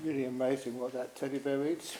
Really amazing what that teddy bear eats.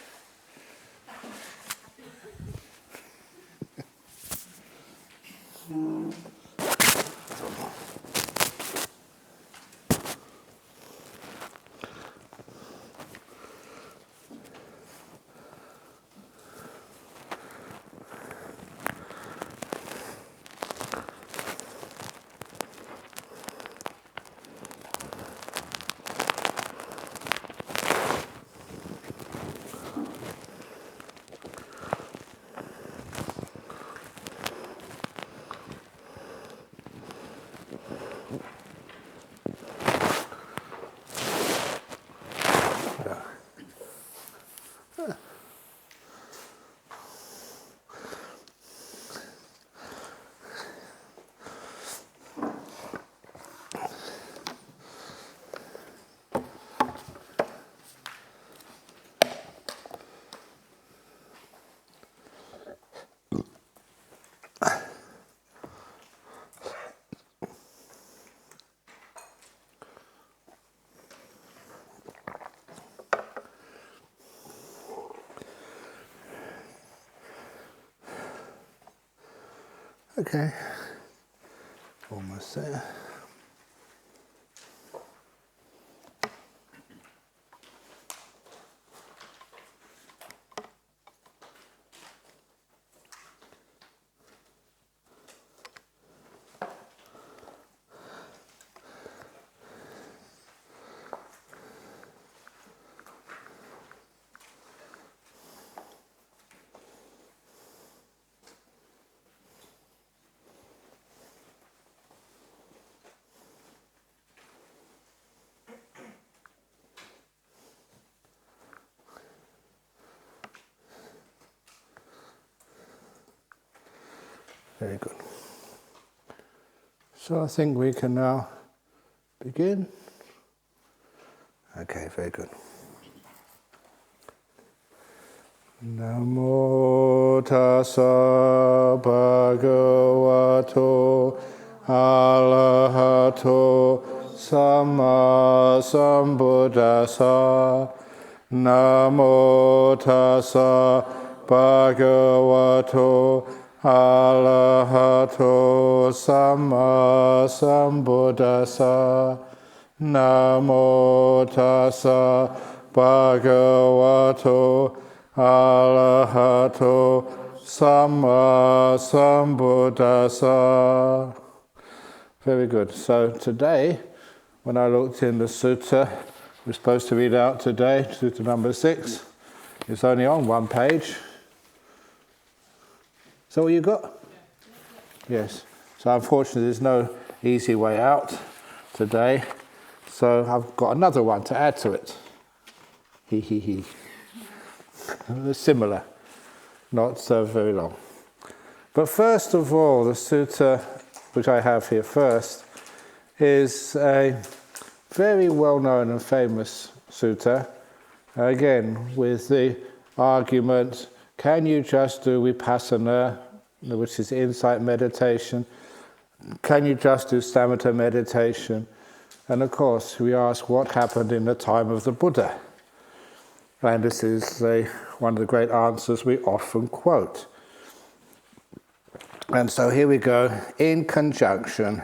Okay, almost there. Very good. So I think we can now begin. Okay, very good. Namo tassa bhagavato arahato samma sambuddhassa. Namo tassa bhagavato arahato samma sambuddhassa. Namo tassa bhagavato arahato samma sambuddhassa. Very good. So today, when I looked in the sutta, we're supposed to read out today, sutta number 6. It's only on one page. Is that what you got? Yes. So unfortunately, there's no easy way out today. So I've got another one to add to it. He. Similar, not so very long. But first of all, the sutta which I have here first is a very well-known and famous sutta, again with the argument, can you just do vipassana, which is insight meditation? Can you just do samatha meditation? And of course, we ask what happened in the time of the Buddha. And this is one of the great answers we often quote. And so here we go, in conjunction.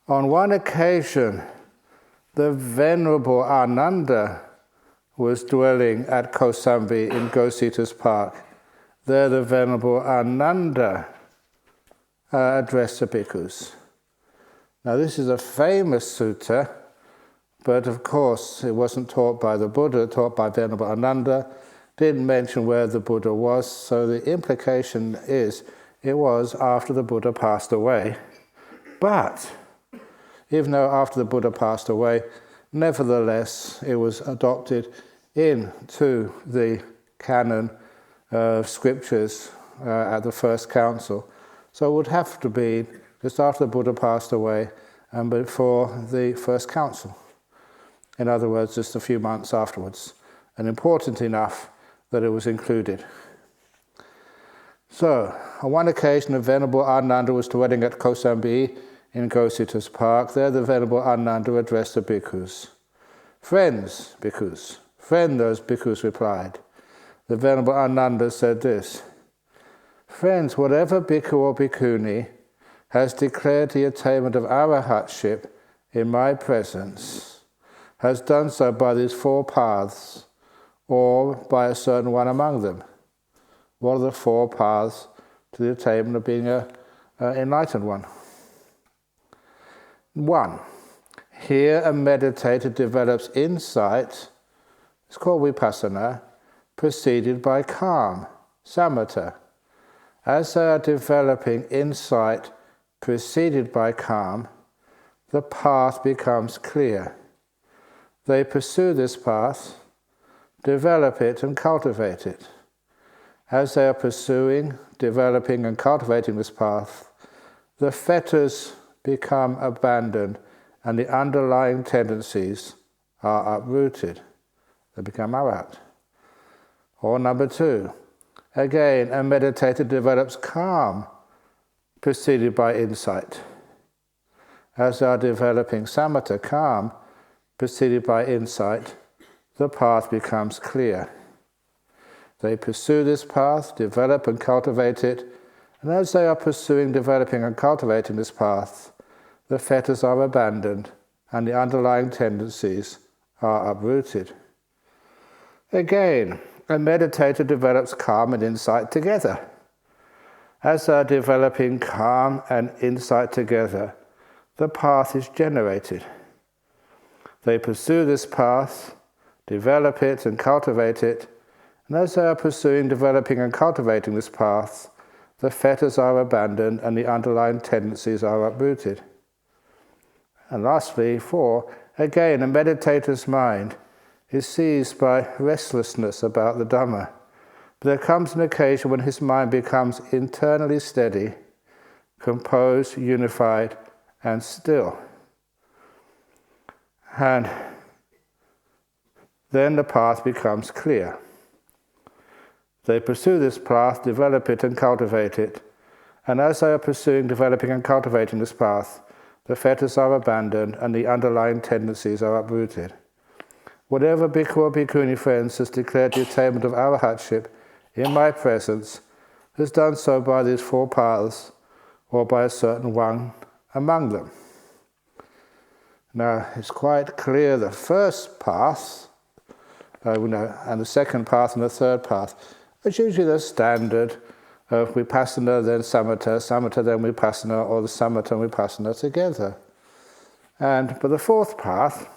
On one occasion, the Venerable Ananda was dwelling at Kosambi in Gosita's Park. There the Venerable Ananda addressed the bhikkhus. Now this is a famous sutta, but of course it wasn't taught by the Buddha, taught by Venerable Ananda, didn't mention where the Buddha was, so the implication is it was after the Buddha passed away. But even though after the Buddha passed away, nevertheless it was adopted into the canon of scriptures at the first council. So it would have to be just after the Buddha passed away and before the first council. In other words, just a few months afterwards, and important enough that it was included. So, on one occasion, the Venerable Ananda was dwelling at Kosambi in Gosita's Park. There the Venerable Ananda addressed the bhikkhus. Friends, bhikkhus. Friend, those bhikkhus replied. The Venerable Ananda said this: Friends, whatever bhikkhu or bhikkhuni has declared the attainment of arahatship in my presence, has done so by these four paths, or by a certain one among them. What are the four paths to the attainment of being an enlightened one? 1. Here a meditator develops insight, it's called vipassana, preceded by calm, samatha. As they are developing insight preceded by calm, the path becomes clear. They pursue this path, develop it and cultivate it. As they are pursuing, developing and cultivating this path, the fetters become abandoned and the underlying tendencies are uprooted. They become arahat. Or number 2, again, a meditator develops calm, preceded by insight. As they are developing samatha, calm, preceded by insight, the path becomes clear. They pursue this path, develop and cultivate it, and as they are pursuing, developing and cultivating this path, the fetters are abandoned and the underlying tendencies are uprooted. Again, a meditator develops calm and insight together. As they are developing calm and insight together, the path is generated. They pursue this path, develop it and cultivate it, and as they are pursuing, developing and cultivating this path, the fetters are abandoned and the underlying tendencies are uprooted. And lastly, 4, again, a meditator's mind is seized by restlessness about the Dhamma. But there comes an occasion when his mind becomes internally steady, composed, unified, and still. And then the path becomes clear. They pursue this path, develop it and cultivate it, and as they are pursuing, developing and cultivating this path, the fetters are abandoned and the underlying tendencies are uprooted. Whatever bhikkhu or bhikkhuni friends has declared the attainment of arahatship in my presence has done so by these four paths or by a certain one among them. Now, it's quite clear the first path, and the second path and the third path, is usually the standard of vipassana, then samatha, samatha, then vipassana, or the samatha and vipassana together. But the fourth path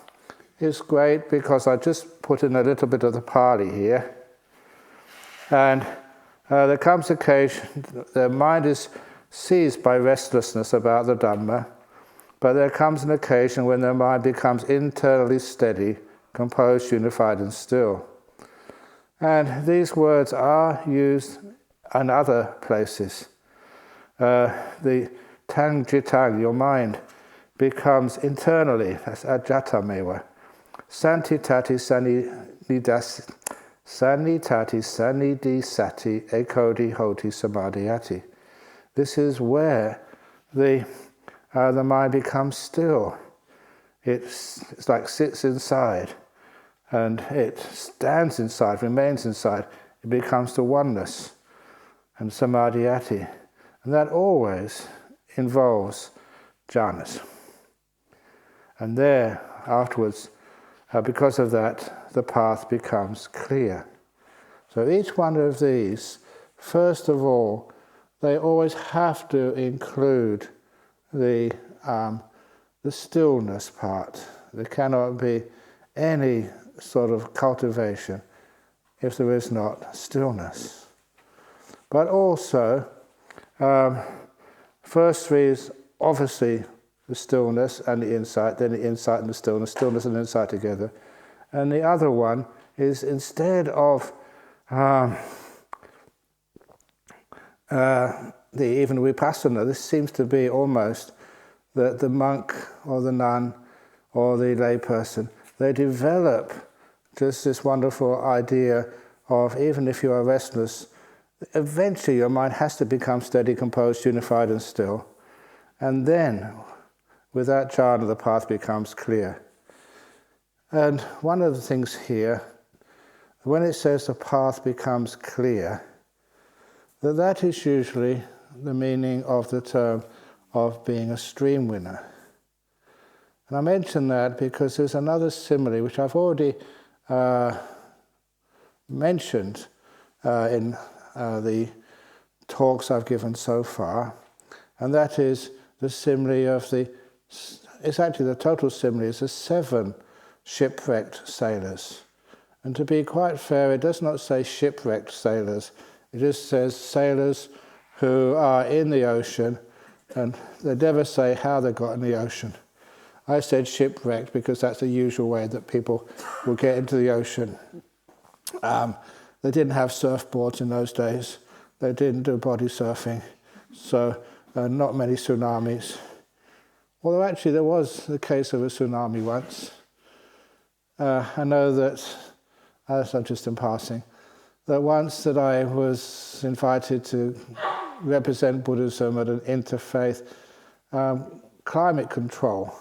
is great because I just put in a little bit of the Pali here. And there comes an occasion, the mind is seized by restlessness about the Dhamma, but there comes an occasion when the mind becomes internally steady, composed, unified, and still. And these words are used in other places. The tang jitang, your mind, becomes internally, that's ajatameva. Santitati sanidhi sati ekodi hoti samadhyati. This is where the mind becomes still. It's like sits inside, and it stands inside, remains inside. It becomes the oneness and samadhyati. And that always involves jhanas. And there, afterwards, because of that, the path becomes clear. So each one of these, first of all, they always have to include the stillness part. There cannot be any sort of cultivation if there is not stillness. But also, first three is obviously the stillness and the insight, then the insight and the stillness and insight together. And the other one is, instead of even vipassana, this seems to be almost that the monk or the nun or the layperson, they develop just this wonderful idea of, even if you are restless, eventually your mind has to become steady, composed, unified and still. And then, with that jhana, the path becomes clear. And one of the things here, when it says the path becomes clear, that is usually the meaning of the term of being a stream winner. And I mention that because there's another simile which I've already mentioned in the talks I've given so far, and that is the simile of it's actually the total simile is the 7 shipwrecked sailors. And to be quite fair, it does not say shipwrecked sailors, it just says sailors who are in the ocean, and they never say how they got in the ocean. I said shipwrecked because that's the usual way that people will get into the ocean. They didn't have surfboards in those days. They didn't do body surfing, so not many tsunamis. Although actually there was the case of a tsunami once. I know that, as I'm just in passing, that once that I was invited to represent Buddhism at an interfaith climate control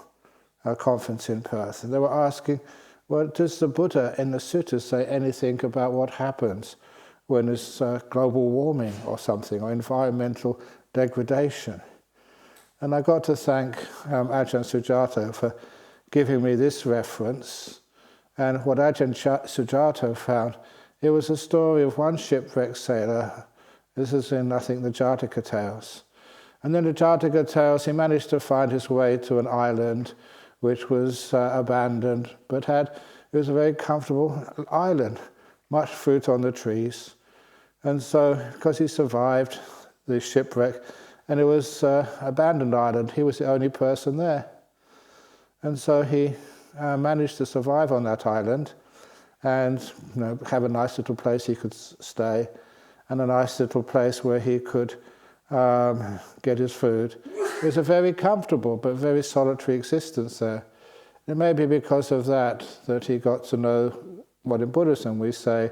conference in Perth. And they were asking, well, does the Buddha in the Sutta say anything about what happens when there's global warming or something, or environmental degradation? And I got to thank Ajahn Sujato for giving me this reference. And what Ajahn Sujato found, it was a story of one shipwrecked sailor. This is in, I think, the Jataka Tales. And then the Jataka Tales, he managed to find his way to an island which was abandoned, but it was a very comfortable island, much fruit on the trees. And so, because he survived the shipwreck, and it was an abandoned island, he was the only person there. And so he managed to survive on that island and have a nice little place he could stay, and a nice little place where he could get his food. It was a very comfortable but very solitary existence there. It may be because of that he got to know what in Buddhism we say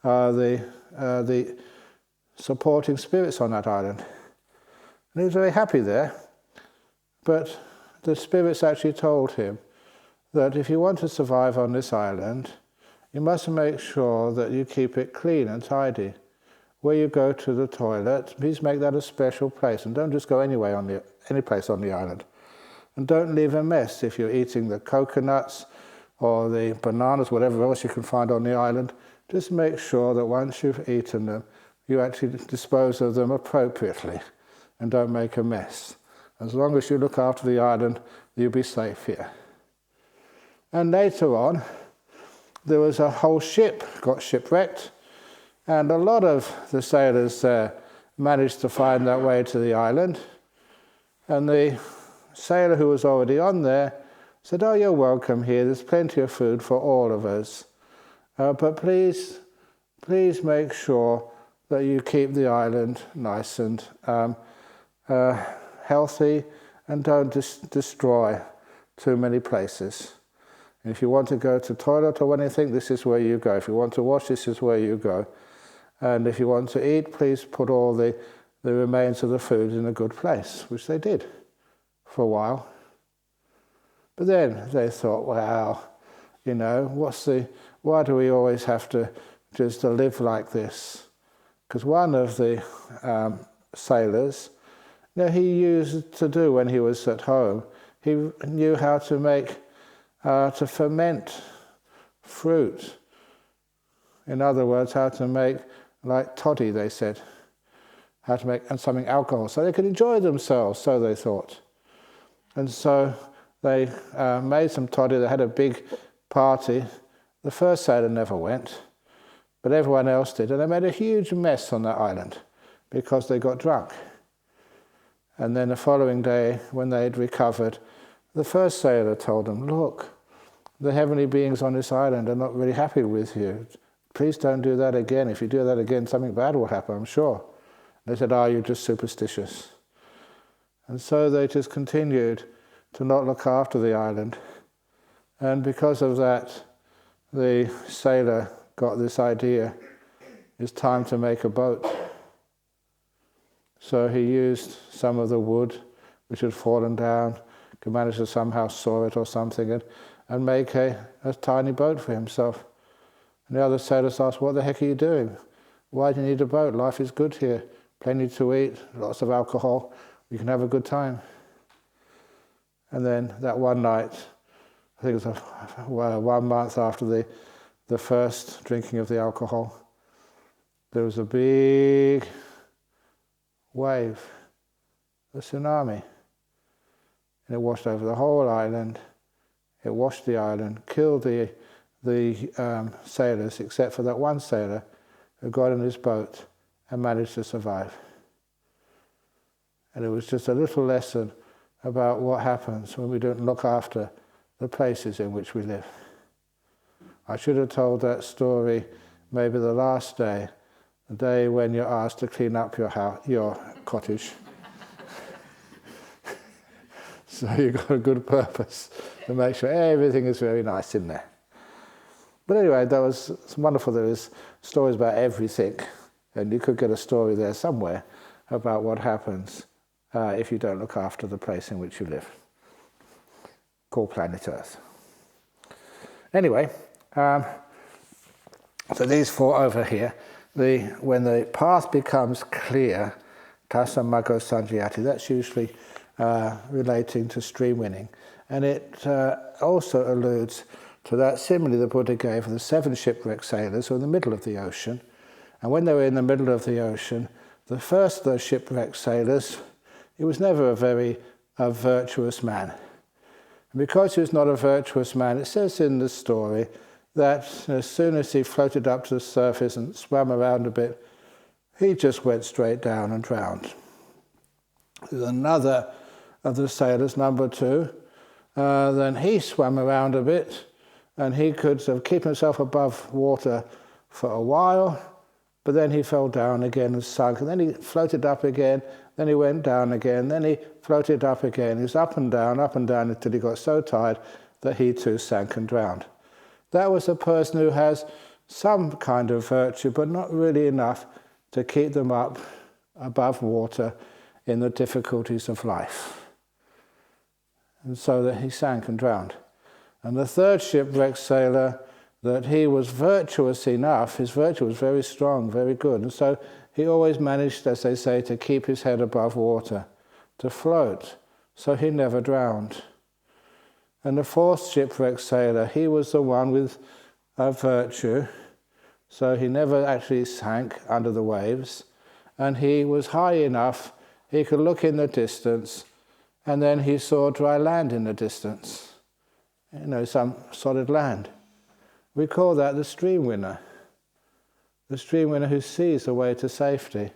are the supporting spirits on that island. And he was very happy there, but the spirits actually told him that if you want to survive on this island, you must make sure that you keep it clean and tidy. Where you go to the toilet, please make that a special place, and don't just go any place on the island. And don't leave a mess if you're eating the coconuts or the bananas, whatever else you can find on the island. Just make sure that once you've eaten them, you actually dispose of them appropriately and don't make a mess. As long as you look after the island, you'll be safe here. And later on, there was a whole ship got shipwrecked, and a lot of the sailors managed to find their way to the island. And the sailor who was already on there said, "Oh, you're welcome here. There's plenty of food for all of us. But please make sure that you keep the island nice and healthy, and don't destroy too many places. And if you want to go to the toilet or anything, this is where you go. If you want to wash, this is where you go. And if you want to eat, please put all the remains of the food in a good place," which they did for a while. But then they thought, wow, why do we always have to just live like this? Because one of the sailors, he used to do when he was at home, he knew how to make, to ferment fruit. In other words, how to make, like toddy, they said, how to make something alcohol, so they could enjoy themselves, so they thought. And so they made some toddy, they had a big party. The first sailor never went, but everyone else did, and they made a huge mess on that island because they got drunk. And then the following day, when they'd recovered, the first sailor told them, "Look, the heavenly beings on this island are not really happy with you. Please don't do that again. If you do that again, something bad will happen, I'm sure." They said, "You're just superstitious." And so they just continued to not look after the island. And because of that, the sailor got this idea, it's time to make a boat. So he used some of the wood which had fallen down, could manage to somehow saw it or something, and make a tiny boat for himself. And the other sailors asked, what the heck are you doing? Why do you need a boat? Life is good here. Plenty to eat, lots of alcohol. We can have a good time. And then that one night, I think it was 1 month after the first drinking of the alcohol, there was a big wave, a tsunami. And it washed over the whole island. It washed the island, killed the sailors, except for that one sailor who got in his boat and managed to survive. And it was just a little lesson about what happens when we don't look after the places in which we live. I should have told that story maybe the last day, the day when you're asked to clean up your cottage. So you've got a good purpose to make sure everything is very nice in there. But anyway, it's wonderful. There is stories about everything, and you could get a story there somewhere about what happens if you don't look after the place in which you live, called planet Earth. Anyway, so these four over here, when the path becomes clear, tasamaggo sanjayati, that's usually relating to stream winning. And it also alludes to that simile the Buddha gave of the 7 shipwrecked sailors who were in the middle of the ocean. And when they were in the middle of the ocean, the first of those shipwrecked sailors, he was never a virtuous man. And because he was not a virtuous man, it says in the story that as soon as he floated up to the surface and swam around a bit, he just went straight down and drowned. There's another of the sailors, number 2, then he swam around a bit and he could sort of keep himself above water for a while, but then he fell down again and sunk, and then he floated up again, then he went down again, then he floated up again. He was up and down until he got so tired that he too sank and drowned. That was a person who has some kind of virtue, but not really enough to keep them up above water in the difficulties of life. And so that he sank and drowned. And the third shipwrecked sailor, that he was virtuous enough, his virtue was very strong, very good, and so he always managed, as they say, to keep his head above water, to float, so he never drowned. And the fourth shipwrecked sailor, he was the one with a virtue, so he never actually sank under the waves, and he was high enough, he could look in the distance, and then he saw dry land in the distance, some solid land. We call that the stream winner who sees the way to safety.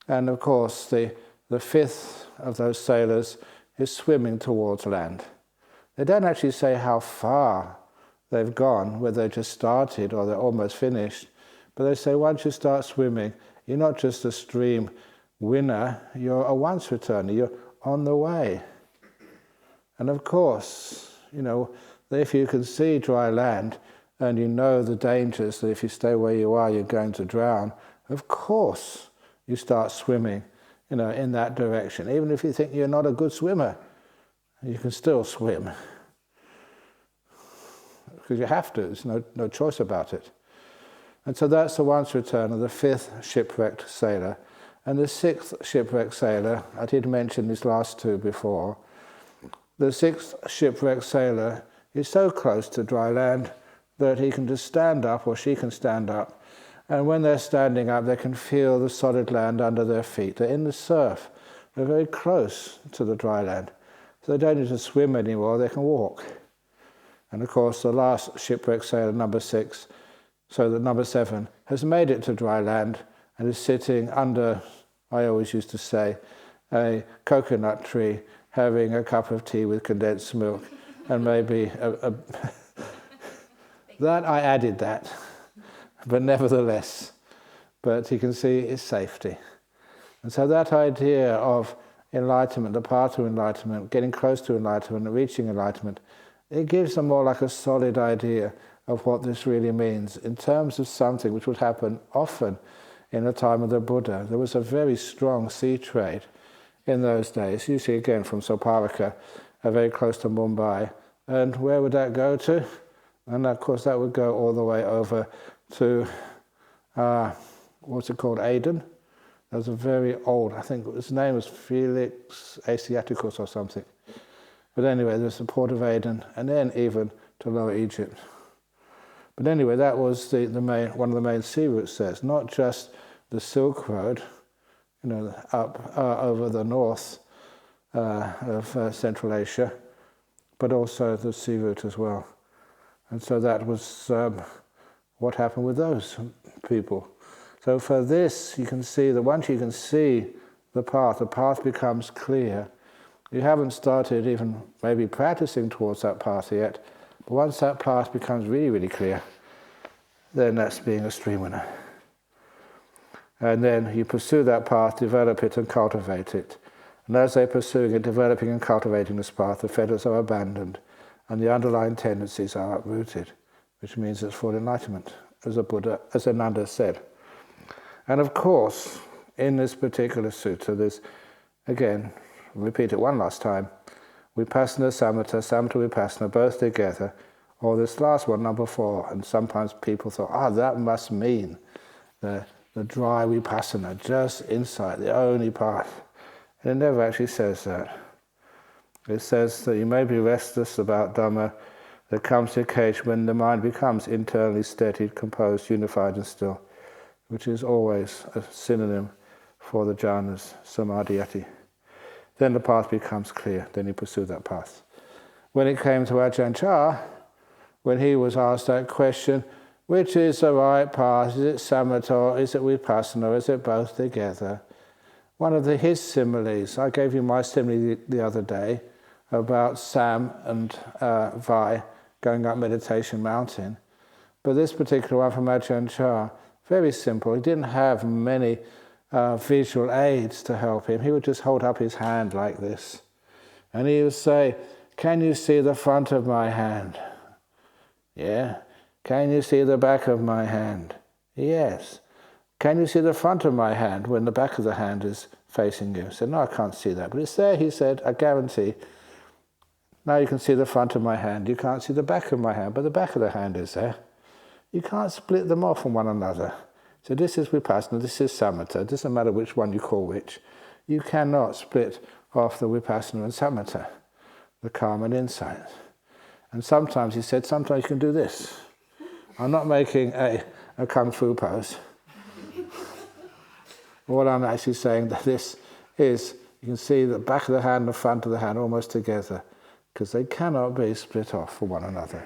And of course, the fifth of those sailors is swimming towards land. They don't actually say how far they've gone, whether they just started or they're almost finished, but they say once you start swimming, you're not just a stream winner, you're a once returner, you're on the way. And of course, if you can see dry land and you know the dangers that if you stay where you are, you're going to drown, of course you start swimming, in that direction. Even if you think you're not a good swimmer, you can still swim. Because you have to, there's no choice about it. And so that's the once returner, the fifth shipwrecked sailor. And the sixth shipwrecked sailor, I did mention these last two before, the sixth shipwrecked sailor is so close to dry land that he can just stand up, or she can stand up, and when they're standing up they can feel the solid land under their feet. They're in the surf, they're very close to the dry land, so they don't need to swim anymore, they can walk. And of course the last shipwrecked sailor, number 6, so that number 7 has made it to dry land and is sitting under, I always used to say, a coconut tree, having a cup of tea with condensed milk, and maybe that I added that, but nevertheless, but you can see it's safety. And so that idea of enlightenment, the path to enlightenment, getting close to enlightenment, reaching enlightenment, it gives them more like a solid idea of what this really means in terms of something which would happen often in the time of the Buddha. There was a very strong sea trade in those days, usually again from Soparaka, very close to Mumbai, And where would that go to? And of course that would go all the way over to, what's it called, Aden. That was a very old, I think his name was Felix Asiaticus or something. But anyway, there's the port of Aden, and then even to Lower Egypt. But anyway, that was the main, one of the main sea routes there. It's not just the Silk Road, up over the north of Central Asia, but also the sea route as well. And so that was what happened with those people. So for this, you can see that once you can see the path becomes clear. You haven't started even maybe practicing towards that path yet, but once that path becomes really, really clear, then that's being a stream winner. And then you pursue that path, develop it and cultivate it. And as they're pursuing it, developing and cultivating this path, the fetters are abandoned and the underlying tendencies are uprooted, which means it's full enlightenment, as Ananda said. And of course, in this particular sutta, there's, again, repeat it one last time, vipassana, samatha, samatha, vipassana, both together, or this last one, number 4, and sometimes people thought, that must mean the dry vipassana, just insight, the only path. And it never actually says that. It says that you may be restless about Dhamma. There comes a occasion when the mind becomes internally steadied, composed, unified and still, which is always a synonym for the jhanas, samadhiyati. Then the path becomes clear, then you pursue that path. When it came to Ajahn Brahm, when he was asked that question, which is the right path? Is it samatha? Is it vipassana? Is it both together? One of his similes, I gave you my simile the other day about Sam and Vi going up Meditation Mountain. But this particular one from Ajahn Brahm, very simple. He didn't have many visual aids to help him. He would just hold up his hand like this. And he would say, can you see the front of my hand? Yeah. Can you see the back of my hand? Yes. Can you see the front of my hand when the back of the hand is facing you? He said, no, I can't see that. But it's there, he said, I guarantee. Now you can see the front of my hand. You can't see the back of my hand, but the back of the hand is there. You can't split them off from one another. So this is vipassana, this is samatha. It doesn't matter which one you call which. You cannot split off the vipassana and samatha, the calm and insight. And sometimes, he said, sometimes you can do this. I'm not making a kung fu pose. What I'm actually saying that this is, you can see the back of the hand and the front of the hand almost together, because they cannot be split off from one another.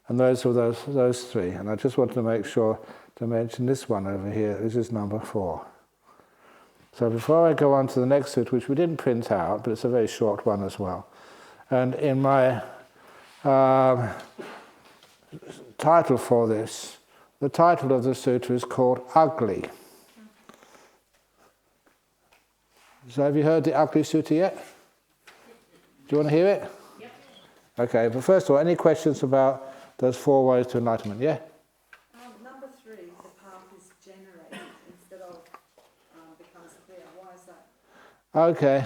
And those were those 3. And I just wanted to make sure to mention this one over here. This is number 4. So before I go on to the next sutta, which we didn't print out, but it's a very short one as well. And in my title for this, the title of the sutta is called Ugly. So have you heard the Ugly Sutta yet? Do you want to hear it? Yep. Okay, but first of all, any questions about those 4 ways to enlightenment? Yeah? Number 3, the path is generated instead of becomes clear. Why is that? Okay.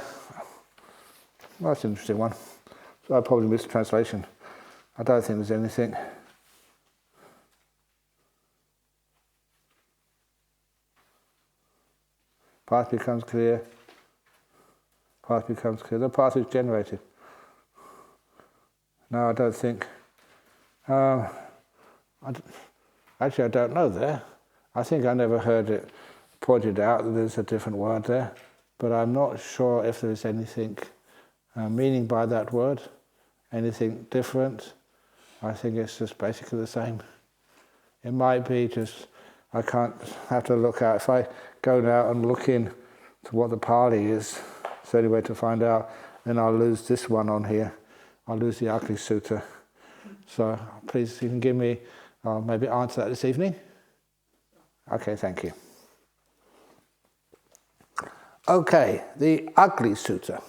Well, that's an interesting one. So I probably missed translation. I don't think there's anything. Path becomes clear. Path becomes clear. The path is generated. No, I don't think. Actually, I don't know there. I think I never heard it pointed out that there's a different word there, but I'm not sure if there's anything meaning by that word, anything different. I think it's just basically the same. It might be just, I can't have to look out. If I go now and look in to what the Pali is, it's the only way to find out, then I'll lose this one on here. I'll lose the Ugly Sutta. So please, you can give me, I'll maybe answer that this evening. Okay, thank you. Okay, the Ugly Sutta.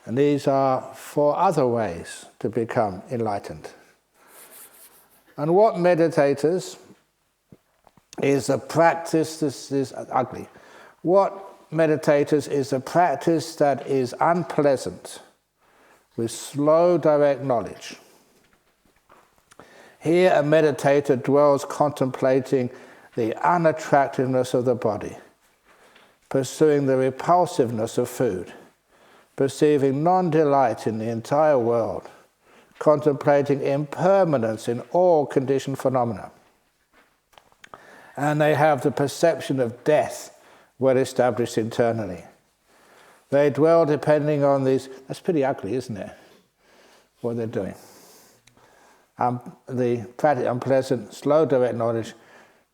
And these are 4 other ways to become enlightened. And what meditators is a practice, this is ugly. What meditators is a practice that is unpleasant, with slow, direct knowledge. Here a meditator dwells contemplating the unattractiveness of the body, pursuing the repulsiveness of food, perceiving non-delight in the entire world, contemplating impermanence in all conditioned phenomena. And they have the perception of death well established internally. They dwell depending on these. That's pretty ugly, isn't it? What they're doing. The practice, unpleasant, slow, direct knowledge,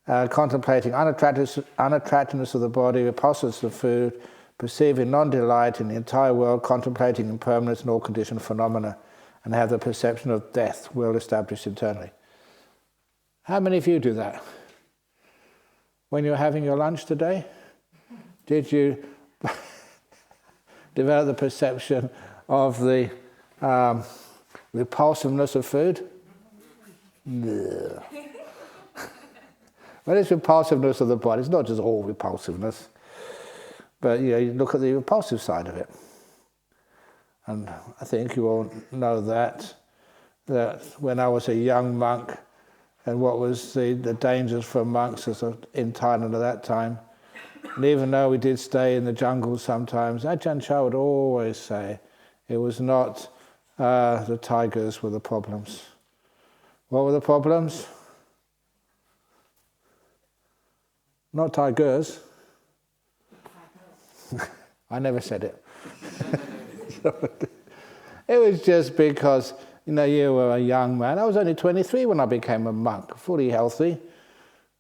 contemplating unattractiveness of the body, repulsiveness of food, perceiving non-delight in the entire world, contemplating impermanence in all conditioned phenomena, and have the perception of death well established internally. How many of you do that? When you were having your lunch today, did you develop the perception of the repulsiveness of food? No. When it's repulsiveness of the body, it's not just all repulsiveness, but you look at the repulsive side of it. And I think you all know that when I was a young monk, and what was the dangers for monks in Thailand at that time, and even though we did stay in the jungle sometimes, Ajahn Chah would always say it was not the tigers were the problems. What were the problems? Not tigers. I never said it. It was just because, you were a young man. I was only 23 when I became a monk, fully healthy.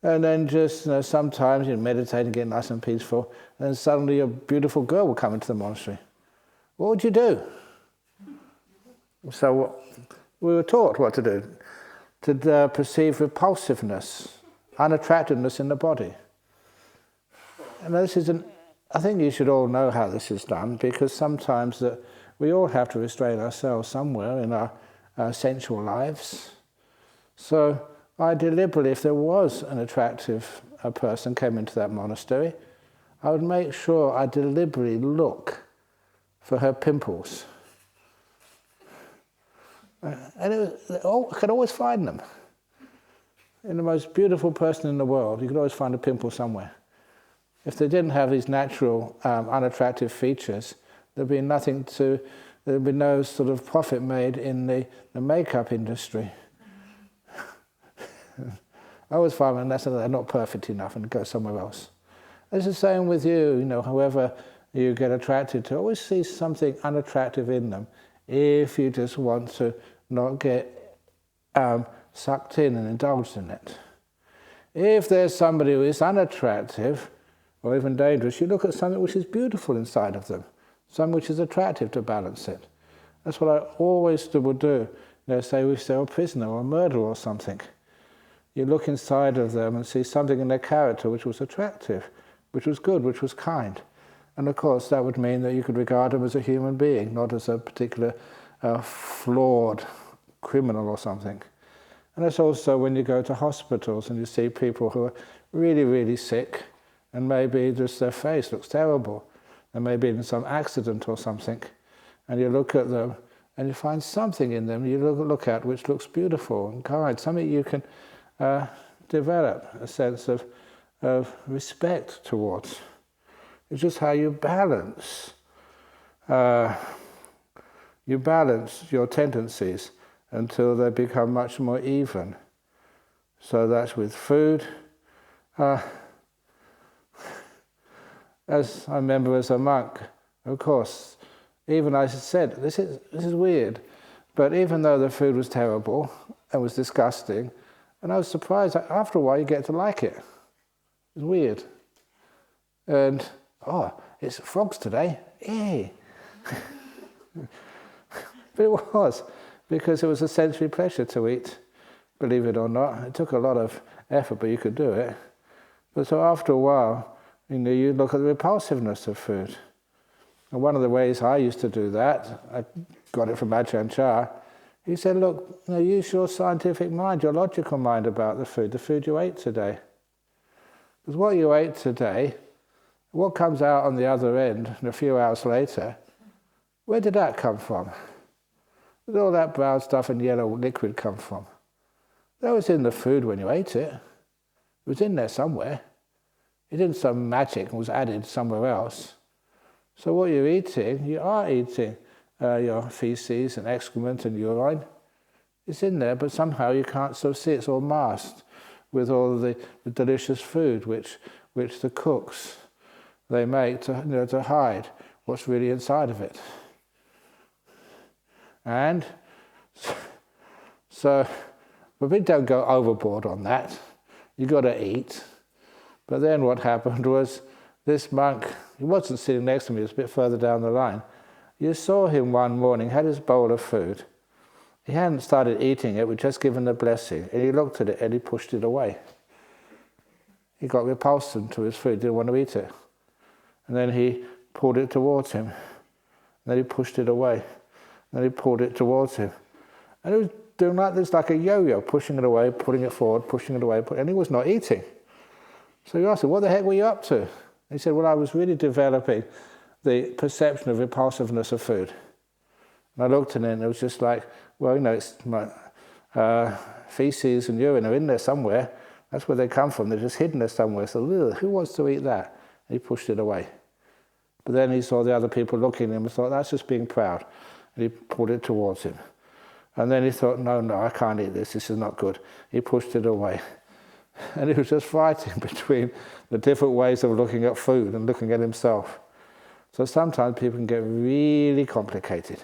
And then just sometimes you meditate and get nice and peaceful, and then suddenly a beautiful girl would come into the monastery. What would you do? So we were taught what to do. To perceive repulsiveness, unattractiveness in the body. And this is I think you should all know how this is done, because sometimes we all have to restrain ourselves somewhere in our sensual lives. So I deliberately, if there was an attractive person came into that monastery, I would make sure I deliberately look for her pimples. And I could always find them. In the most beautiful person in the world, you could always find a pimple somewhere. If they didn't have these natural, unattractive features, there'd be no sort of profit made in the makeup industry. I always find unless they're not perfect enough and go somewhere else. It's the same with you, whoever you get attracted to, always see something unattractive in them if you just want to not get sucked in and indulged in it. If there's somebody who is unattractive or even dangerous, you look at something which is beautiful inside of them, something which is attractive to balance it. That's what I always would do. Say if they're a prisoner or a murderer or something. You look inside of them and see something in their character which was attractive, which was good, which was kind. And of course that would mean that you could regard them as a human being, not as a particular flawed criminal or something. And that's also when you go to hospitals and you see people who are really, really sick, and maybe just their face looks terrible, and maybe in some accident or something, and you look at them and you find something in them you look at which looks beautiful and kind, something you can develop a sense of respect towards. It's just how you balance your tendencies until they become much more even. So that's with food. As I remember as a monk, of course, even I said, this is weird, but even though the food was terrible and was disgusting, and I was surprised, after a while you get to like it. It's weird. And, it's frogs today, yay! But it was, because it was a sensory pleasure to eat, believe it or not. It took a lot of effort, but you could do it. But so after a while, you look at the repulsiveness of food. And one of the ways I used to do that, I got it from Ajahn Chah, he said, look, use your scientific mind, your logical mind about the food you ate today. Because what you ate today What comes out on the other end, and a few hours later, where did that come from? Where did all that brown stuff and yellow liquid come from? That was in the food when you ate it. It was in there somewhere. It didn't some magic and was added somewhere else. So what you're eating, you are eating your feces and excrement and urine. It's in there, but somehow you can't sort of see. It's all masked with all the delicious food which the cooks they make to hide what's really inside of it. And so, but we don't go overboard on that. You got to eat. But then what happened was this monk, he wasn't sitting next to me, he was a bit further down the line. You saw him one morning, had his bowl of food. He hadn't started eating it, we'd just given the blessing. And he looked at it and he pushed it away. He got repulsed to his food, didn't want to eat it. And then he pulled it towards him. And then he pushed it away. And then he pulled it towards him. And he was doing like this, like a yo-yo, pushing it away, putting it forward, pushing it away, and he was not eating. So you asked him, what the heck were you up to? And he said, well, I was really developing the perception of repulsiveness of food. And I looked at it and it was just like, well, it's my feces and urine are in there somewhere. That's where they come from. They're just hidden there somewhere. So who wants to eat that? And he pushed it away. But then he saw the other people looking at him and thought, that's just being proud. And he pulled it towards him. And then he thought, no, I can't eat this. This is not good. He pushed it away. And he was just fighting between the different ways of looking at food and looking at himself. So sometimes people can get really complicated.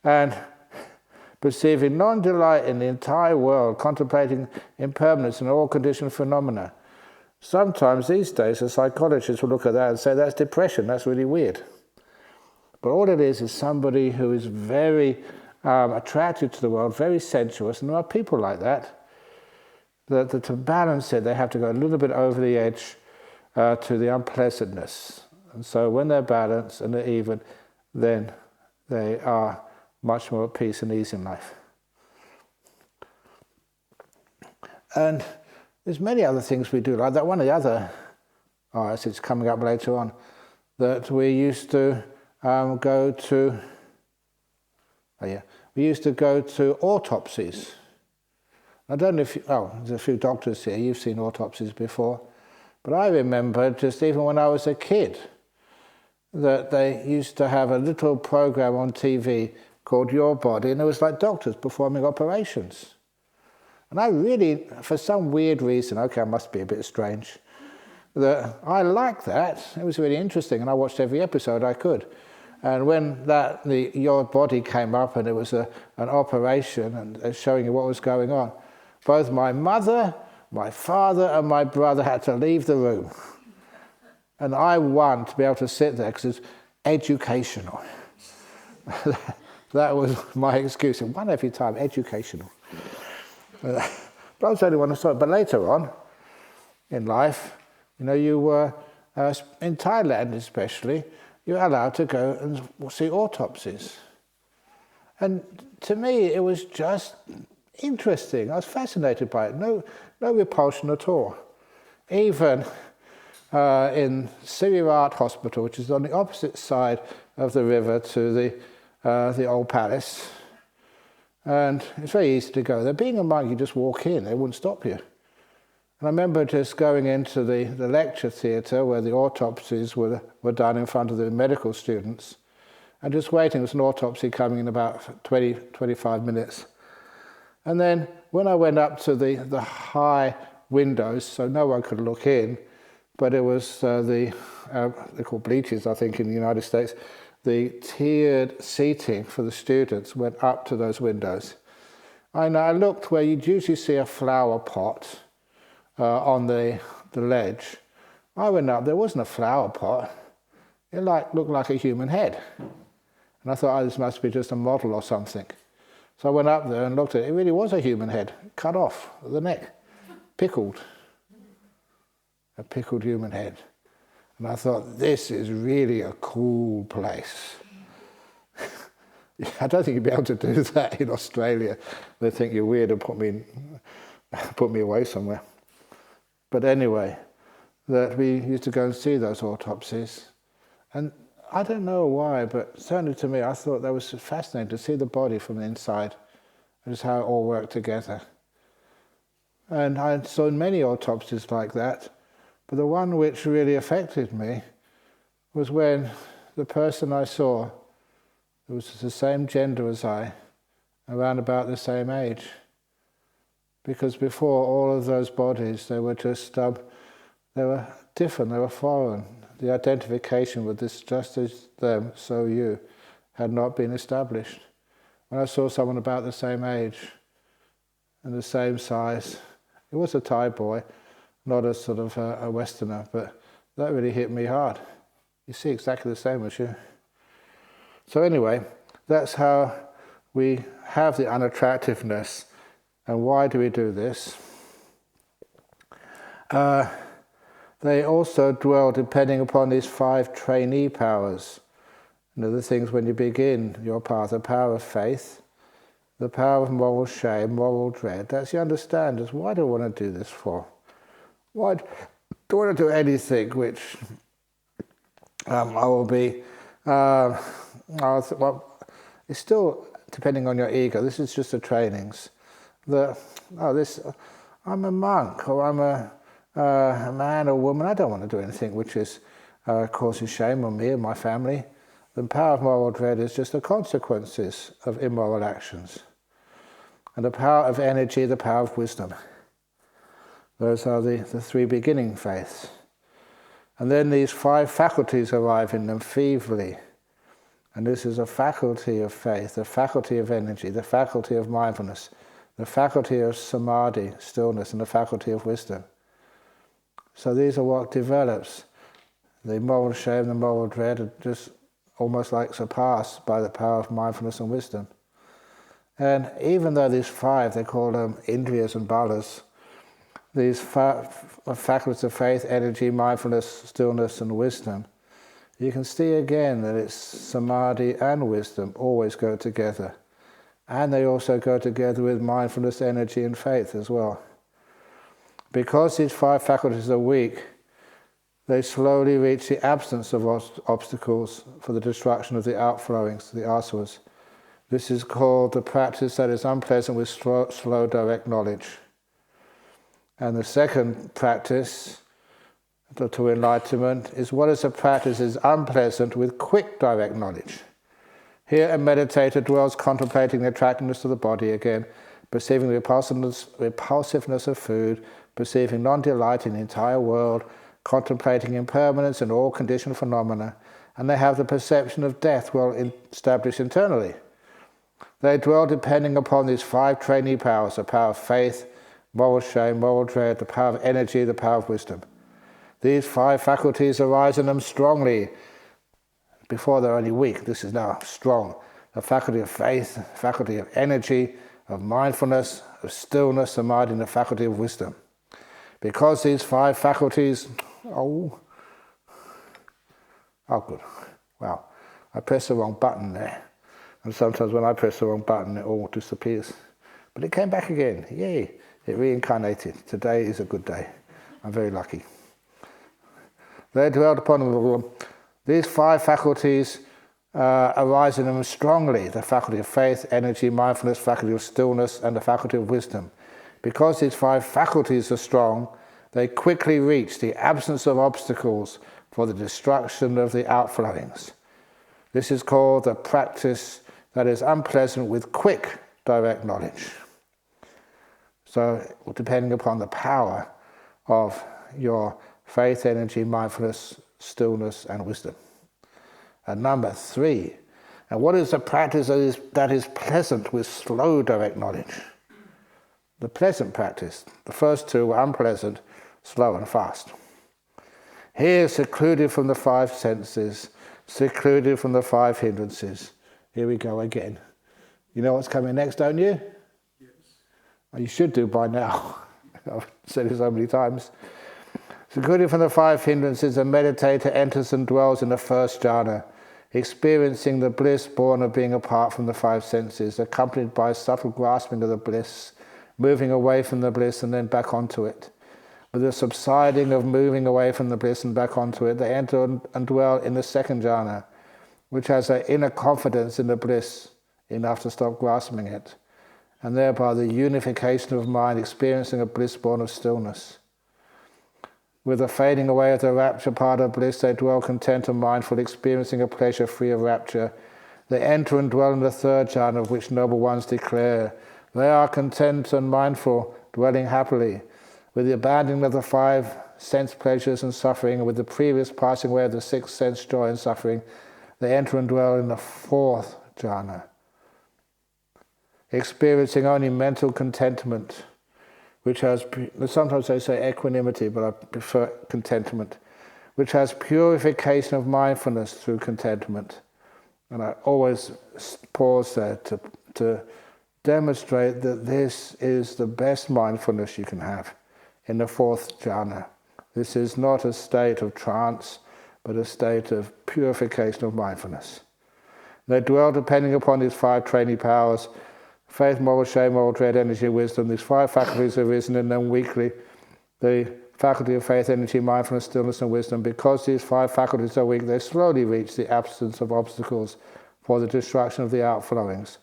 And perceiving non-delight in the entire world, contemplating impermanence and all conditioned phenomena. Sometimes these days, the psychologists will look at that and say, that's depression, that's really weird. But all it is somebody who is very attracted to the world, very sensuous, and there are people like that to balance it, they have to go a little bit over the edge to the unpleasantness. And so when they're balanced and they're even, then they are much more at peace and ease in life. And there's many other things we do like that. One of the other arts, it's coming up later on, that we used to go to autopsies. I don't know if there's a few doctors here, you've seen autopsies before, but I remember just even when I was a kid that they used to have a little program on TV called Your Body, and it was like doctors performing operations. And I really, for some weird reason, I must be a bit strange, that I liked that. It was really interesting, and I watched every episode I could. And when Your Body came up and it was an operation and showing you what was going on, both my mother, my father and my brother had to leave the room. And I want to be able to sit there because it's educational. That was my excuse. One every time, educational. But I was the only one who saw it. But later on in life, you were, in Thailand especially, you're allowed to go and see autopsies. And to me, it was just interesting. I was fascinated by it. No repulsion at all. Even in Sirirat Hospital, which is on the opposite side of the river to the old palace, and it's very easy to go there. Being a monk, you just walk in; they wouldn't stop you. And I remember just going into the lecture theatre where the autopsies were done in front of the medical students, and just waiting. There was an autopsy coming in about 20-25 minutes. And then when I went up to the high windows, so no one could look in, but it was they're called bleachers, I think, in the United States. The tiered seating for the students went up to those windows. And I looked where you'd usually see a flower pot on the ledge. I went up, there wasn't a flower pot. It looked like a human head. And I thought, this must be just a model or something. So I went up there and looked at it. It really was a human head, cut off at the neck, pickled. A pickled human head. And I thought, this is really a cool place. I don't think you'd be able to do that in Australia. They'd think you're weird and put me away somewhere. But anyway, that we used to go and see those autopsies. And I don't know why, but certainly to me, I thought that was fascinating to see the body from the inside, and just how it all worked together. And I saw many autopsies like that, but the one which really affected me was when the person I saw, who was the same gender as I, around about the same age. Because before, all of those bodies, they were just, they were different, they were foreign. The identification with this, just as them, so you, had not been established. When I saw someone about the same age and the same size, he was a Thai boy, not a sort of a Westerner, but that really hit me hard. You see exactly the same as you. So anyway, that's how we have the unattractiveness. And why do we do this? They also dwell depending upon these 5 trainee powers. You know, the things when you begin your path, the power of faith, the power of moral shame, moral dread. That's you understand is why do I want to do this for? Why do I want to do anything which I will be, well, it's still depending on your ego. This is just the trainings. I'm a monk, or I'm a man or woman. I don't want to do anything which is causing shame on me and my family. The power of moral dread is just the consequences of immoral actions. And the power of energy, the power of wisdom. Those are the 3 beginning faiths. And then these 5 faculties arrive in them feebly. And this is a faculty of faith, the faculty of energy, the faculty of mindfulness, the faculty of samadhi, stillness, and the faculty of wisdom. So these are what develops. The moral shame, the moral dread are just almost like surpassed by the power of mindfulness and wisdom. And even though these 5, they call them indriyas and balas, these faculties of faith, energy, mindfulness, stillness, and wisdom, you can see again that it's samadhi and wisdom always go together. And they also go together with mindfulness, energy, and faith as well. Because these 5 faculties are weak, they slowly reach the absence of obstacles for the destruction of the outflowings, the asuvas. This is called the practice that is unpleasant with slow direct knowledge. And the second practice to enlightenment is what is a practice that is unpleasant with quick direct knowledge. Here a meditator dwells contemplating the attractiveness of the body again, perceiving the repulsiveness of food, perceiving non-delight in the entire world, contemplating impermanence in all conditioned phenomena, and they have the perception of death well established internally. They dwell depending upon these 5 trainee powers, the power of faith, moral shame, moral dread, the power of energy, the power of wisdom. These 5 faculties arise in them strongly. Before they're only weak, this is now strong. The faculty of faith, faculty of energy, of mindfulness, of stillness, samadhi, and the faculty of wisdom. Because these 5 faculties, oh good, wow, I pressed the wrong button there. And sometimes when I press the wrong button, it all disappears. But it came back again, yay, it reincarnated. Today is a good day, I'm very lucky. They dwelled upon them. These 5 faculties arise in them strongly, the faculty of faith, energy, mindfulness, faculty of stillness, and the faculty of wisdom. Because these 5 faculties are strong, they quickly reach the absence of obstacles for the destruction of the outflowings. This is called the practice that is unpleasant with quick direct knowledge. So, depending upon the power of your faith, energy, mindfulness, stillness, and wisdom. And number 3, and what is the practice that is pleasant with slow direct knowledge? The pleasant practice. The first 2 were unpleasant, slow and fast. Here, secluded from the 5 senses, secluded from the 5 hindrances. Here we go again. You know what's coming next, don't you? Yes. Well, you should do by now. I've said it so many times. Secluded from the 5 hindrances, a meditator enters and dwells in the first jhana, experiencing the bliss born of being apart from the 5 senses, accompanied by subtle grasping of the bliss, moving away from the bliss and then back onto it. with the subsiding of moving away from the bliss and back onto it, they enter and dwell in the second jhana, which has an inner confidence in the bliss enough to stop grasping it, and thereby the unification of mind, experiencing a bliss born of stillness. With the fading away of the rapture part of bliss, they dwell content and mindful, experiencing a pleasure free of rapture. They enter and dwell in the third jhana, of which noble ones declare, they are content and mindful, dwelling happily. With the abandoning of the 5 sense pleasures and suffering, and with the previous passing away of the 6 sense joy and suffering, they enter and dwell in the fourth jhana, experiencing only mental contentment, which has, sometimes they say equanimity, but I prefer contentment, which has purification of mindfulness through contentment. And I always pause there to demonstrate that this is the best mindfulness you can have in the fourth jhana. This is not a state of trance, but a state of purification of mindfulness. They dwell depending upon these 5 training powers: faith, moral, shame, moral, dread, energy, wisdom. These 5 faculties have risen in them weekly. The faculty of faith, energy, mindfulness, stillness, and wisdom. Because these 5 faculties are weak, they slowly reach the absence of obstacles for the destruction of the outflowings.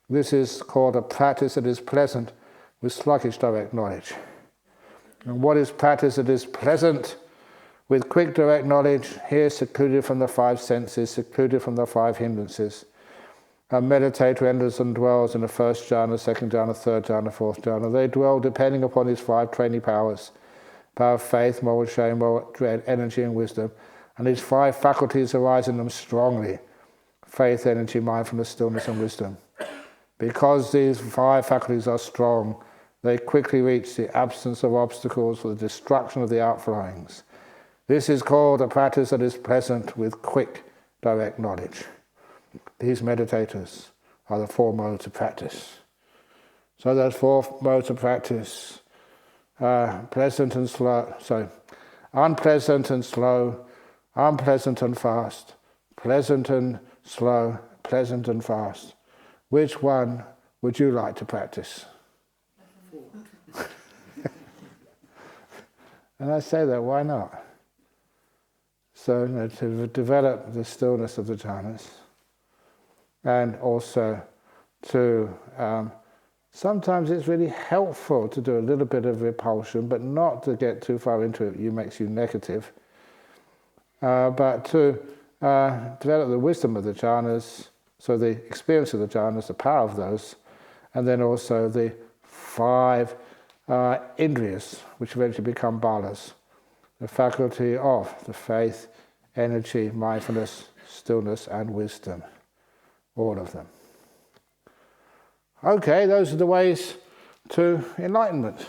This is called a practice that is pleasant with sluggish direct knowledge. And what is practice that is pleasant with quick direct knowledge? Here, secluded from the 5 senses, secluded from the 5 hindrances. A meditator enters and dwells in the first jhana, second jhana, third jhana, fourth jhana. They dwell depending upon these 5 training powers: power of faith, moral, shame, moral, dread, energy, and wisdom. And these 5 faculties arise in them strongly: faith, energy, mindfulness, stillness, and wisdom. Because these 5 faculties are strong, they quickly reach the absence of obstacles for the destruction of the outflowings. This is called a practice that is pleasant with quick direct knowledge. These meditators are the 4 modes of practice. So those 4 modes of practice, unpleasant and slow, unpleasant and fast, pleasant and slow, pleasant and fast. Which one would you like to practice? And I say that, why not? So, to develop the stillness of the jhanas, and also to, sometimes it's really helpful to do a little bit of repulsion, but not to get too far into it, makes you negative. But to develop the wisdom of the jhanas, so the experience of the jhanas, the power of those, and then also the 5 indriyas, which eventually become balas, the faculty of the faith, energy, mindfulness, stillness, and wisdom. All of them. Okay, those are the ways to enlightenment.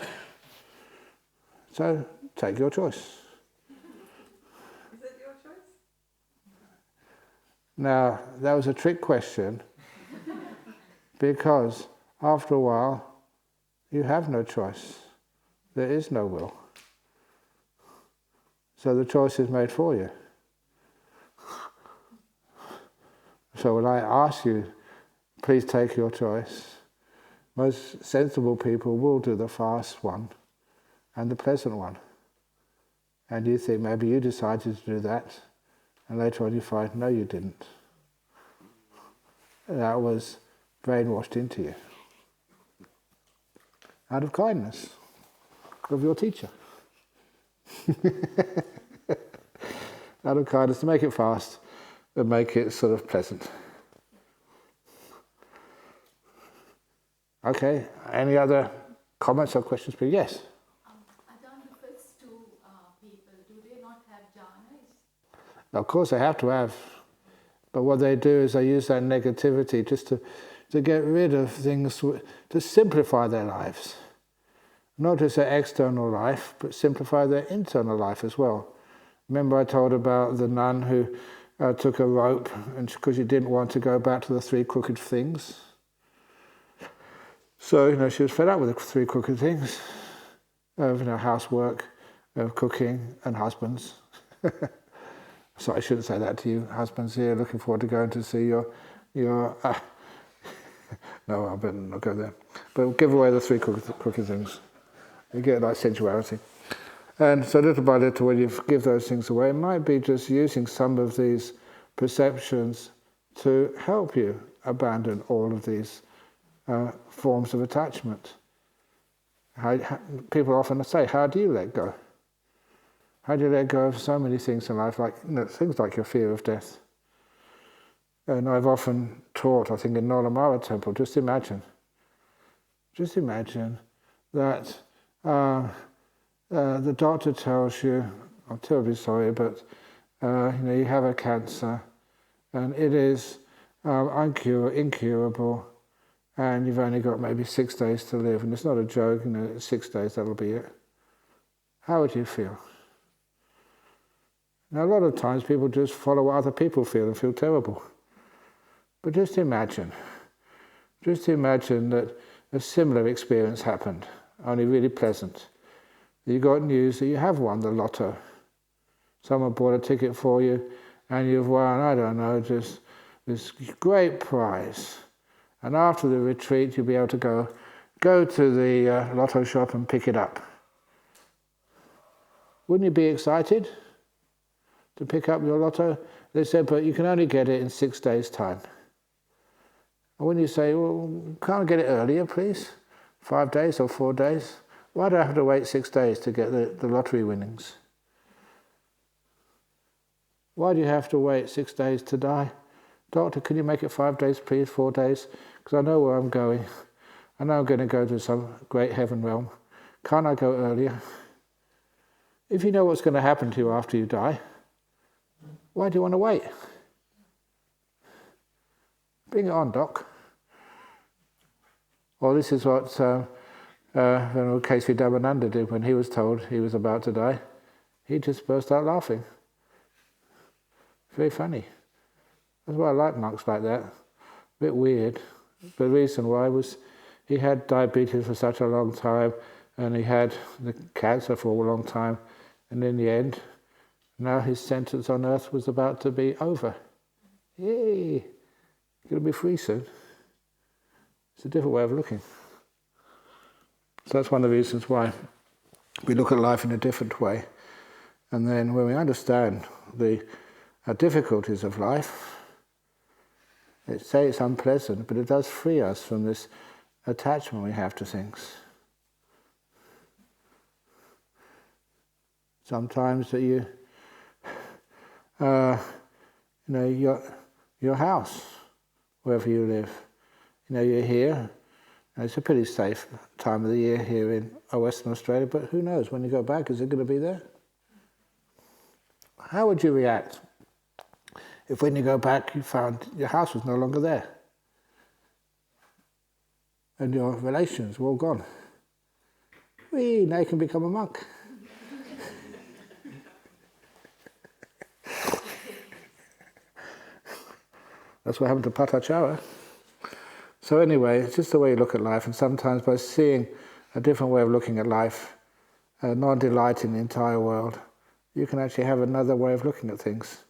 So take your choice. Is it your choice? Now, that was a trick question because after a while you have no choice. There is no will. So the choice is made for you. So when I ask you, please take your choice, most sensible people will do the fast one and the pleasant one. And you think maybe you decided to do that, and later on you find, no, you didn't. That was brainwashed into you. Out of kindness of your teacher. Out of kindness to make it fast and make it sort of pleasant. Okay, any other comments or questions, please? Yes? Ajahn, the first 2 people, do they not have jhanas? Of course they have to have, but what they do is they use that negativity just to get rid of things, to simplify their lives. Not just their external life, but simplify their internal life as well. Remember I told about the nun who took a rope and because she didn't want to go back to the 3 crooked things. So, she was fed up with the 3 crooked things of, housework, of cooking, and husbands. So I shouldn't say that to you, husbands here. Looking forward to going to see your. No, I better not go there. But give away the 3 crooked things. You get like sensuality. And so little by little, when you give those things away, it might be just using some of these perceptions to help you abandon all of these forms of attachment. People often say, how do you let go? How do you let go of so many things in life, like things like your fear of death? And I've often taught, I think in Nolamara Temple, just imagine that the doctor tells you, I'm terribly sorry, but you have a cancer, and it is incurable, and you've only got maybe 6 days to live, and it's not a joke, 6 days, that'll be it. How would you feel? Now, a lot of times people just follow what other people feel and feel terrible. But just imagine that a similar experience happened, only really pleasant. You got news that you have won the lotto. Someone bought a ticket for you, and you've won, I don't know, just this great prize. And after the retreat, you'll be able to go to the lotto shop and pick it up. Wouldn't you be excited to pick up your lotto? They said, but you can only get it in 6 days' time. And when you say, well, can't I get it earlier, please? 5 days or 4 days? Why do I have to wait 6 days to get the lottery winnings? Why do you have to wait 6 days to die? Doctor, can you make it 5 days, please, 4 days? Because I know where I'm going. I know I'm going to go to some great heaven realm. Can't I go earlier? If you know what's going to happen to you after you die, why do you want to wait? Bring it on, Doc. Well, this is what Venerable Kesri Dhammananda did when he was told he was about to die. He just burst out laughing. Very funny. That's why I like monks like that. A bit weird. But the reason why was he had diabetes for such a long time, and he had the cancer for a long time, and in the end, now his sentence on earth was about to be over. Yay! You're going to be free soon. It's a different way of looking. So that's one of the reasons why we look at life in a different way. And then when we understand the difficulties of life, it's unpleasant, but it does free us from this attachment we have to things. Sometimes that your house, wherever you live, you're here, and it's a pretty safe time of the year here in Western Australia, but who knows, when you go back, is it going to be there? How would you react if when you go back you found your house was no longer there and your relations were all gone? Now you can become a monk. That's what happened to Patachara. So anyway, it's just the way you look at life, and sometimes by seeing a different way of looking at life, non-delighting the entire world, you can actually have another way of looking at things.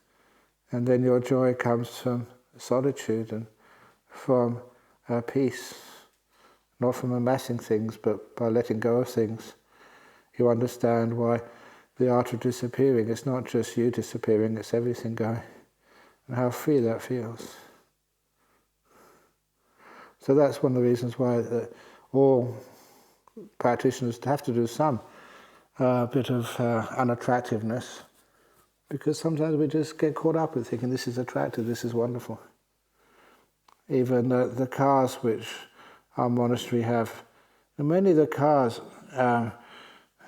And then your joy comes from solitude and from peace, not from amassing things, but by letting go of things. You understand why the art of disappearing is not just you disappearing, it's everything going, and how free that feels. So that's one of the reasons why all practitioners have to do some bit of unattractiveness, because sometimes we just get caught up with thinking this is attractive, this is wonderful. Even the cars which our monastery have, and many of the cars,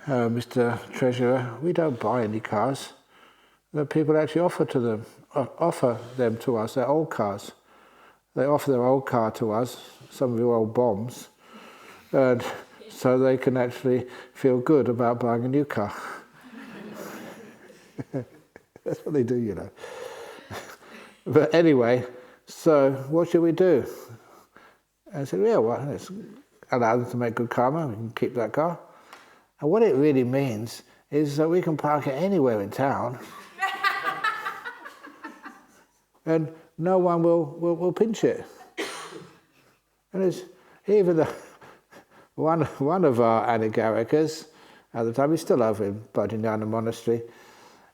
Mr. Treasurer, we don't buy any cars. The people actually offer them to us, they're old cars. They offer their old car to us, some of your old bombs, and so they can actually feel good about buying a new car. That's what they do, But anyway, so what should we do? And I said, yeah, well, let's allow them to make good karma, we can keep that car. And what it really means is that we can park it anywhere in town, and no one will pinch it. And it's even one of our anagarikas, at the time. He's still over in Jhana Monastery.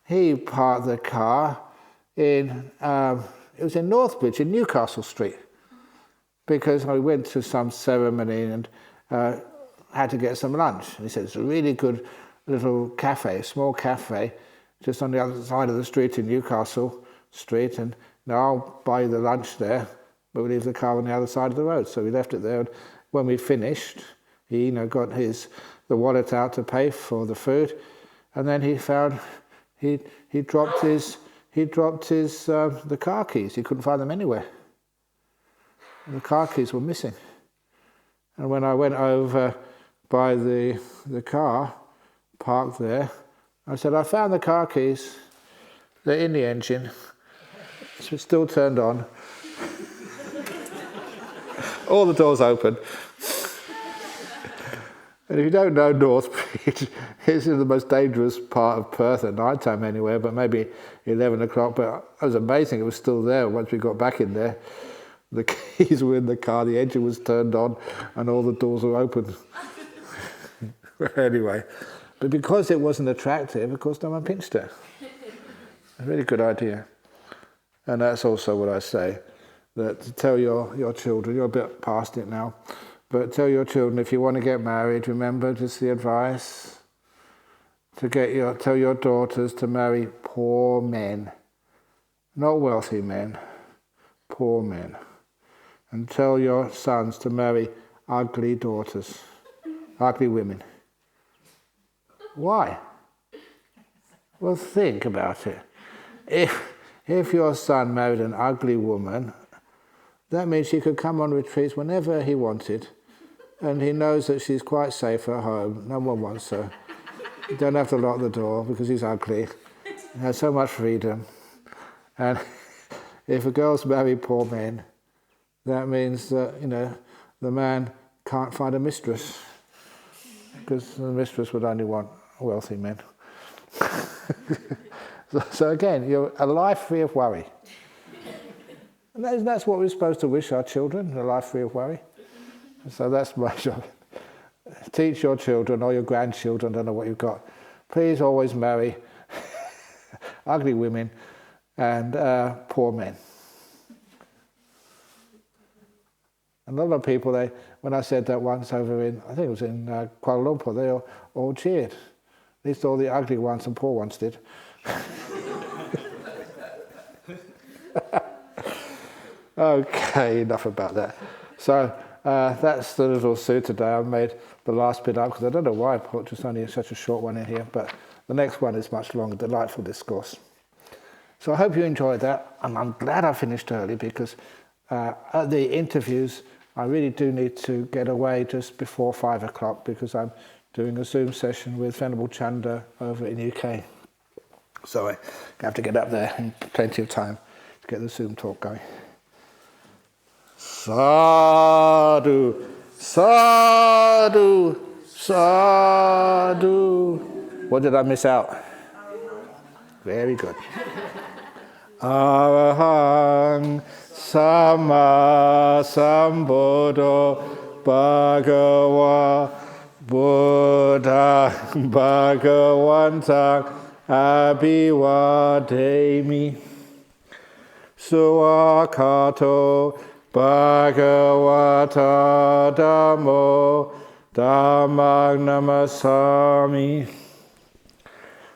He parked the car in, it was in Northbridge, in Newcastle Street, because I went to some ceremony and had to get some lunch. And he said, it's a really good little cafe, small cafe, just on the other side of the street in Newcastle Street, and now I'll buy you the lunch there, but we leave the car on the other side of the road. So we left it there, and when we finished, he got the wallet out to pay for the food, and then he found he dropped his the car keys. He couldn't find them anywhere. And the car keys were missing. And when I went over by the car parked there, I said, I found the car keys. They're in the engine. It's still turned on. All the doors open. And if you don't know Northbridge, it's in the most dangerous part of Perth at night time anywhere, but maybe 11 o'clock. But it was amazing, it was still there once we got back in there. The keys were in the car, the engine was turned on, and all the doors were open. Anyway, but because it wasn't attractive, of course no one pinched it. A really good idea. And that's also what I say, that to tell your children, you're a bit past it now, but tell your children, if you want to get married, remember just the advice to tell your daughters to marry poor men, not wealthy men, poor men. And tell your sons to marry ugly daughters, ugly women. Why? Well, think about it. If your son married an ugly woman, that means he could come on retreats whenever he wanted, and he knows that she's quite safe at home. No one wants her. You don't have to lock the door because he's ugly. He has so much freedom. And if a girl's married poor men, that means that, the man can't find a mistress, because the mistress would only want wealthy men. So again, you're a life free of worry. And that's what we're supposed to wish our children, a life free of worry. So that's my job. Teach your children or your grandchildren, I don't know what you've got, please always marry ugly women and poor men. And a lot of people, when I said that once over in, I think it was in Kuala Lumpur, they all cheered. At least all the ugly ones and poor ones did. Okay, enough about that. So that's the little Sutta today. I made the last bit up because I don't know why I put just only such a short one in here, but the next one is much longer, delightful discourse. So I hope you enjoyed that, and I'm glad I finished early because at the interviews I really do need to get away just before 5 o'clock because I'm doing a Zoom session with Venerable Chanda over in the UK. So I have to get up there in plenty of time to get the Zoom talk going. Sadhu, sadhu, sadhu. What did I miss out? Very good. Arahang Sama Sambuddho Bhagava Buddha Bhagavantang Abhivademi Suakato Bhagavata Dhammo Dhammang Namasami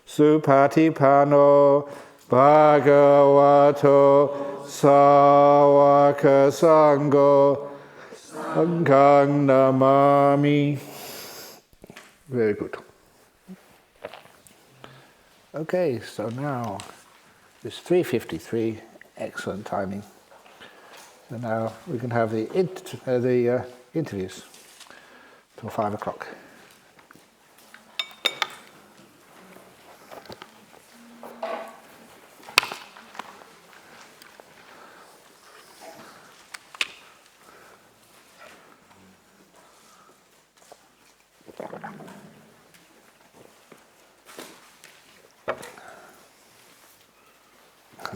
Supatipano Bhagavato Sāvaka Sangho Sanghang Namami. Very good. Okay, so now it's 3:53, excellent timing. So now we can have the interviews till 5 o'clock.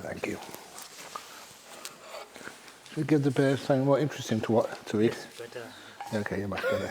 Thank you. Should we give the bear something more interesting to read? Better. Okay, you're much better.